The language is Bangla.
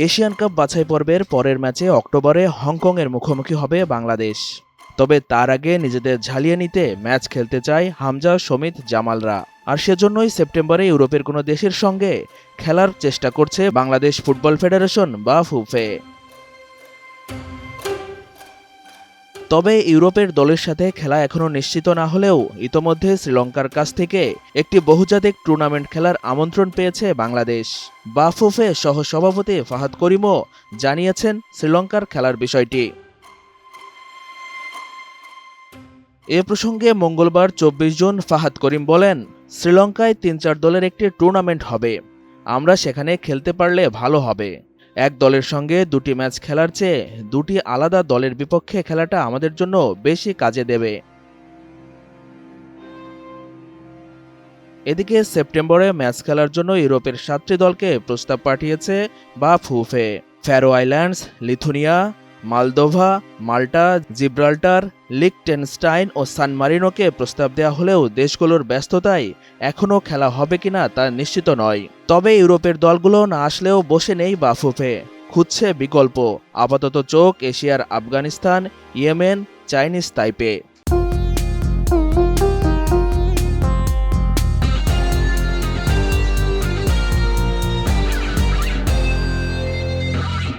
এশিয়ান কাপ বাছাই পর্বের পরের ম্যাচে অক্টোবরে হংকংয়ের মুখোমুখি হবে বাংলাদেশ। তবে তার আগে নিজেদের ঝালিয়ে নিতে ম্যাচ খেলতে চায় হামজা, সমিত, জামালরা। আর সেজন্যই সেপ্টেম্বরে ইউরোপের কোনো দেশের সঙ্গে খেলার চেষ্টা করছে বাংলাদেশ ফুটবল ফেডারেশন বা ফুফে। তবে ইউরোপের দলের সাথে খেলা এখনও নিশ্চিত না হলেও ইতোমধ্যে শ্রীলঙ্কার কাছ থেকে একটি বহুজাতিক টুর্নামেন্ট খেলার আমন্ত্রণ পেয়েছে বাংলাদেশ। বাফুফে সহ সভাপতি ফাহাদ করিমও জানিয়েছেন শ্রীলঙ্কার খেলার বিষয়টি। এ প্রসঙ্গে মঙ্গলবার ২৪ জুন ফাহাদ করিম বলেন, শ্রীলঙ্কায় ৩-৪ দলের একটি টুর্নামেন্ট হবে। আমরা সেখানে খেলতে পারলে ভালো হবে। এক দলের সঙ্গে দুটি ম্যাচ খেলার চেয়ে দুটি আলাদা দলের বিপক্ষে খেলাটা আমাদের জন্য বেশি কাজে দেবে। এদিকে সেপ্টেম্বরে ম্যাচ খেলার জন্য ইউরোপের ৭টি দলকে প্রস্তাব পাঠিয়েছে বাফুফে। Faroe Islands, Lithuania, Moldova, Malta, Gibraltar, Liechtenstein ও সান মারিনোকে প্রস্তাব দেওয়া হলেও দেশগুলোর ব্যস্ততায় এখনও খেলা হবে কিনা তা নিশ্চিত নয়। তবে ইউরোপের দলগুলো না আসলেও বসে নেই বাফুফে, খুঁজছে বিকল্প। আপাতত চোখ এশিয়ার আফগানিস্তান, ইয়েমেন, চাইনিজ তাইপে।